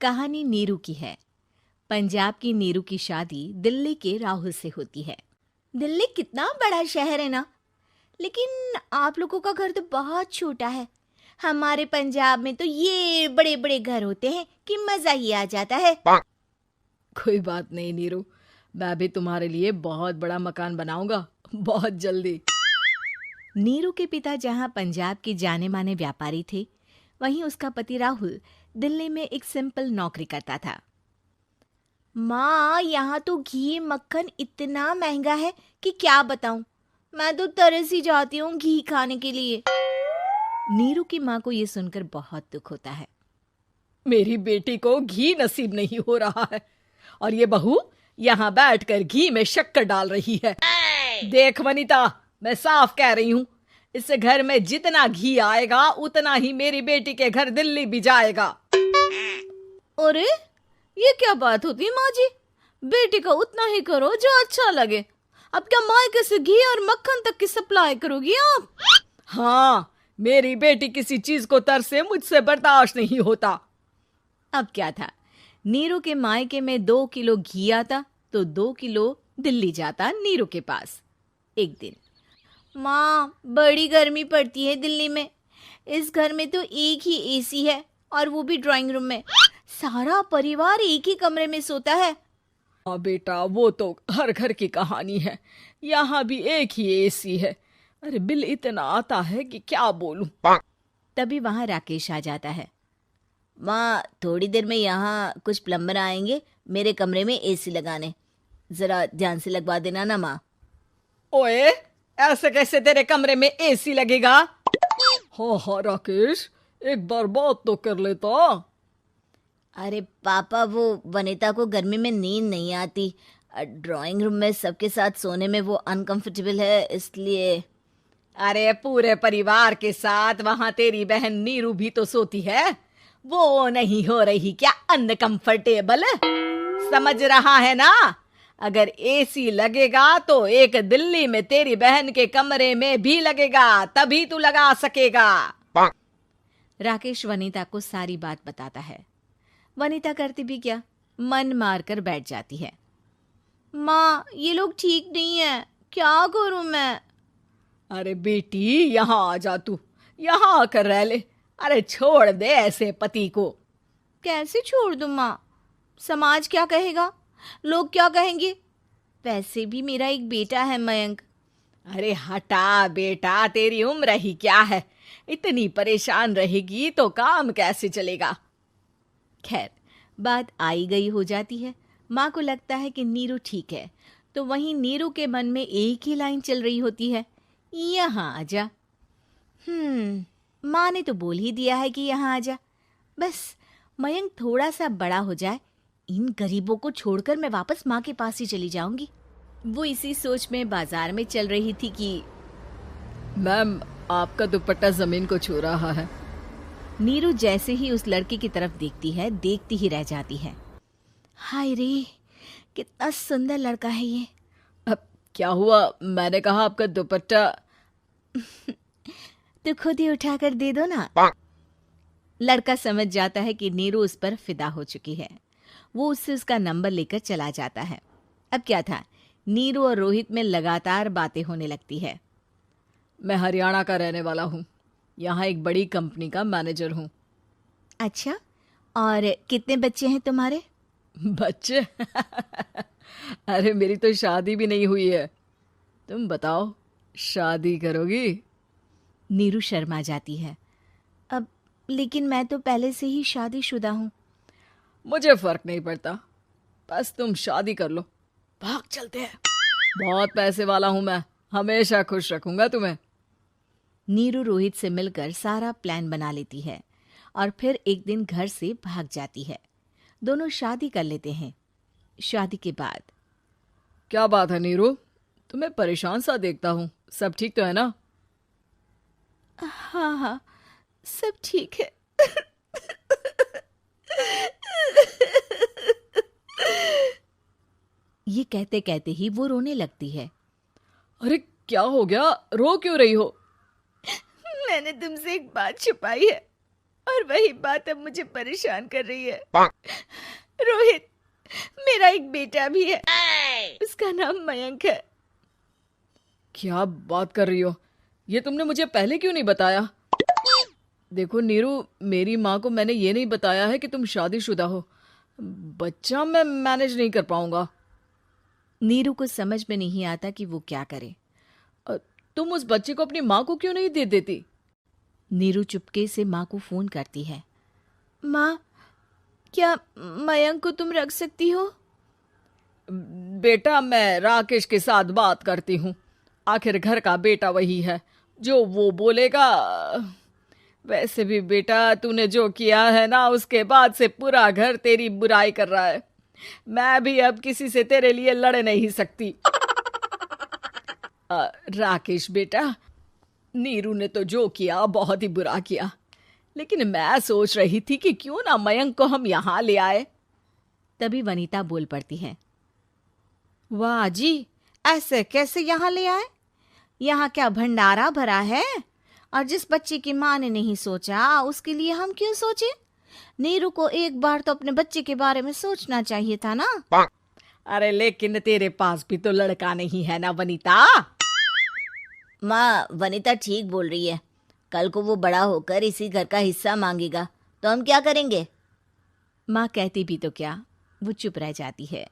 कहानी नीरू की है। पंजाब की नीरू की शादी दिल्ली के राहुल से होती है। दिल्ली कितना बड़ा शहर है ना, लेकिन आप लोगों का घर तो बहुत छोटा है। हमारे पंजाब में तो ये बड़े बड़े घर होते हैं कि मजा ही आ जाता है। कोई बात नहीं नीरू, मैं भी तुम्हारे लिए बहुत बड़ा मकान बनाऊंगा बहुत जल्दी। नीरू के पिता जहाँ पंजाब के जाने माने व्यापारी थे, वहीं उसका पति राहुल दिल्ली में एक सिंपल नौकरी करता था। माँ, यहाँ तो घी मक्खन इतना महंगा है कि क्या बताऊं। मैं तो तरस ही जाती हूँ घी खाने के लिए। नीरू की माँ को ये सुनकर बहुत दुख होता है। मेरी बेटी को घी नसीब नहीं हो रहा है और ये बहू यहाँ बैठकर घी में शक्कर डाल रही है। देख वनिता, मैं साफ कह रही हूँ, इस घर में जितना घी आएगा उतना ही मेरी बेटी के घर दिल्ली भी जाएगा। अरे ये क्या बात होती है माँ जी? बेटी का उतना ही करो जो अच्छा लगे। अब क्या मायके से घी और मक्खन तक की सप्लाई करोगी आप? हाँ, मेरी बेटी किसी चीज को तरसे मुझसे बर्दाश्त नहीं होता। अब क्या था, नीरू के मायके में 2 किलो घी आता तो 2 किलो दिल्ली जाता नीरू के पास। एक दिन, माँ बड़ी गर्मी पड़ती है दिल्ली में। इस घर में तो एक ही एसी है और वो भी ड्राइंग रूम में। सारा परिवार एक ही कमरे में सोता है। हाँ बेटा, वो तो हर घर की कहानी है। यहाँ भी एक ही एसी है। अरे बिल इतना आता है कि क्या बोलूं। तभी वहां राकेश आ जाता है। माँ, थोड़ी देर में यहाँ कुछ प्लम्बर आएंगे मेरे कमरे में एसी लगाने। जरा ध्यान से लगवा देना ना माँ। ओए, ऐसे कैसे तेरे कमरे में एसी लगेगा? हाँ राकेश, एक बार बात तो कर लेता। अरे पापा, वो वनिता को गर्मी में नींद नहीं आती। ड्राइंग रूम में सबके साथ सोने में वो अनकंफर्टेबल है, इसलिए। अरे पूरे परिवार के साथ वहां तेरी बहन नीरू भी तो सोती है। वो नहीं हो रही क्या अनकंफर्टेबल? समझ रहा है ना? अगर एसी लगेगा तो एक दिल्ली में तेरी बहन के कमरे में भी लगेगा, तभी तू लगा सकेगा। राकेश वनिता को सारी बात बताता है। वनिता करती भी क्या, मन मार कर बैठ जाती है। माँ, ये लोग ठीक नहीं है, क्या करूं मैं? अरे बेटी, यहाँ आ जा, तू यहाँ आकर रह ले। अरे छोड़ दे ऐसे पति को। कैसे छोड़ दूं माँ? समाज क्या कहेगा, लोग क्या कहेंगे? वैसे भी मेरा एक बेटा है मयंक। अरे हटा बेटा, तेरी उम्र ही क्या है? इतनी परेशान रहेगी तो काम कैसे चलेगा? खैर, बात आई गई हो जाती है। माँ को लगता है कि नीरू ठीक है, तो वहीं नीरू के मन में एक ही लाइन चल रही होती है, यहाँ आजा। माँ ने तो बोल ही दिया है कि यहाँ आजा। बस मयंक थोड़ा सा बड़ा हो जाए, इन गरीबों को छोड़कर मैं वापस माँ के पास ही चली जाऊंगी। वो इसी सोच में बाजार में चल रही थी कि मैम, आपका दुपट्टा जमीन को छू रहा है। नीरू जैसे ही उस लड़के की तरफ देखती है, देखती ही रह जाती है। हाय रे, कितना सुंदर लड़का है ये। अब क्या हुआ? मैंने कहा आपका दुपट्टा। तो खुद ही उठाकर दे दो ना। लड़का समझ जाता है कि नीरू उस पर फिदा हो चुकी है। वो उससे उसका नंबर लेकर चला जाता है। अब क्या था, नीरू और रोहित में लगातार बातें होने लगती है। मैं हरियाणा का रहने वाला हूँ, यहाँ एक बड़ी कंपनी का मैनेजर हूँ। अच्छा, और कितने बच्चे हैं तुम्हारे? बच्चे? अरे मेरी तो शादी भी नहीं हुई है। तुम बताओ, शादी करोगी? नीरू शर्मा जाती है। अब लेकिन मैं तो पहले से ही शादीशुदा हूँ। मुझे फर्क नहीं पड़ता, बस तुम शादी कर लो। भाग चलते हैं, बहुत पैसे वाला हूँ मैं, हमेशा खुश रखूंगा तुम्हें। नीरू रोहित से मिलकर सारा प्लान बना लेती है और फिर एक दिन घर से भाग जाती है। दोनों शादी कर लेते हैं। शादी के बाद, क्या बात है नीरू, तुम्हें परेशान सा देखता हूँ, सब ठीक तो है ना? हाँ हाँ, सब ठीक है। ये कहते कहते ही वो रोने लगती है। अरे क्या हो गया, रो क्यों रही हो? मैंने तुमसे एक बात छुपाई है। और वही बात अब मुझे परेशान कर रही है। रोहित, मेरा एक बेटा भी है, उसका नाम मयंक है। क्या बात कर रही हो? ये तुमने मुझे पहले क्यों नहीं बताया? देखो नीरू, मेरी माँ को मैंने ये नहीं बताया है कि तुम शादीशुदा हो। बच्चा मैं मैनेज नहीं कर पाऊंगा। नीरू को समझ में नहीं आता कि वो क्या करे। तुम उस बच्चे को अपनी माँ को क्यों नहीं दे देती? नीरू चुपके से माँ को फोन करती है। माँ, क्या मयंक को तुम रख सकती हो? बेटा, मैं राकेश के साथ बात करती हूँ। आखिर घर का बेटा वही है, जो वो बोलेगा। वैसे भी बेटा, तूने जो किया है ना, उसके बाद से पूरा घर तेरी बुराई कर रहा है। मैं भी अब किसी से तेरे लिए लड़ नहीं सकती। राकेश बेटा, नीरू ने तो जो किया बहुत ही बुरा किया, लेकिन मैं सोच रही थी कि क्यों ना मयंक को हम यहाँ ले आए। तभी वनीता बोल पड़ती है। वाह जी, ऐसे कैसे यहाँ ले आए? यहाँ क्या भंडारा भरा है? और जिस बच्चे की माँ ने नहीं सोचा, उसके लिए हम क्यों सोचे? नीरू को एक बार तो अपने बच्चे के बारे में सोचना चाहिए था ना। अरे लेकिन तेरे पास भी तो लड़का नहीं है ना वनीता। माँ, वनीता ठीक बोल रही है। कल को वो बड़ा होकर इसी घर का हिस्सा मांगेगा तो हम क्या करेंगे? माँ कहती भी तो क्या, वो चुप रह जाती है।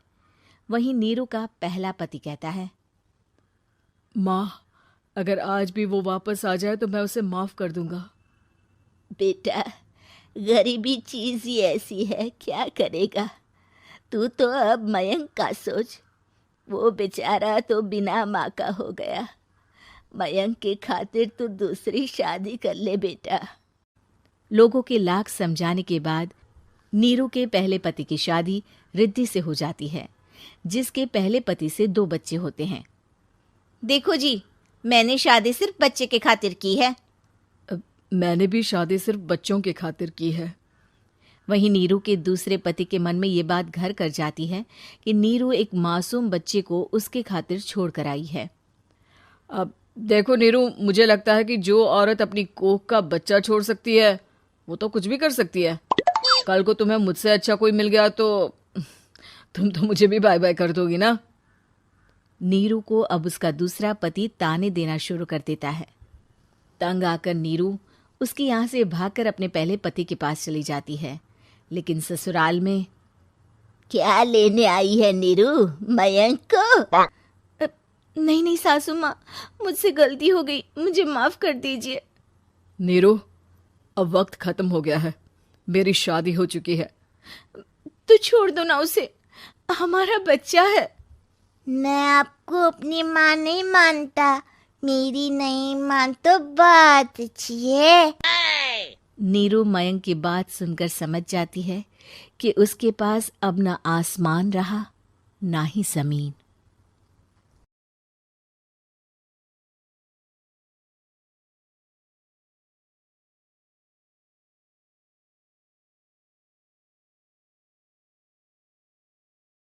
वहीं नीरू का पहला पति कहता है। माँ, अगर आज भी वो वापस आ जाए तो मैं उसे माफ कर दूंगा। बेटा, गरीबी चीज ही ऐसी है, क्या करेगा? तू तो अब मयंक का सोच। वो बेचारा तो बिना माँ का हो गया। मयंक के खातिर तू दूसरी शादी कर ले बेटा। लोगों के लाख समझाने के बाद नीरू के पहले पति की शादी रिद्धि से हो जाती है, जिसके पहले पति से 2 बच्चे होते हैं। देखो जी, मैंने शादी सिर्फ बच्चे के खातिर की है। मैंने भी शादी सिर्फ बच्चों के खातिर की है। वहीं नीरू के दूसरे पति के मन में ये बात घर कर जाती है कि नीरू एक मासूम बच्चे को उसके खातिर छोड़ कर आई है। अब देखो नीरू, मुझे लगता है कि जो औरत अपनी कोख का बच्चा छोड़ सकती है, वो तो कुछ भी कर सकती है। कल को तुम्हें मुझसे अच्छा कोई मिल गया तो तुम तो मुझे भी बाय बाय कर दोगी ना। नीरू को अब उसका दूसरा पति ताने देना शुरू कर देता है। तंग आकर नीरू उसकी यहाँ से भागकर अपने पहले पति के पास चली जाती है, लेकिन ससुराल में क्या लेने आई है नीरू, मयंक को? नहीं नहीं सासू माँ, मुझसे गलती हो गई, मुझे माफ कर दीजिए। नीरू, अब वक्त खत्म हो गया है, मेरी शादी हो चुकी है। तो छोड़ दो ना उसे, हमारा बच्चा है। मैं आपको अपनी माँ नहीं मानता, मेरी नहीं मान तो बात अच्छी है। नीरू मयंक की बात सुनकर समझ जाती है कि उसके पास अब न आसमान रहा ना ही जमीन।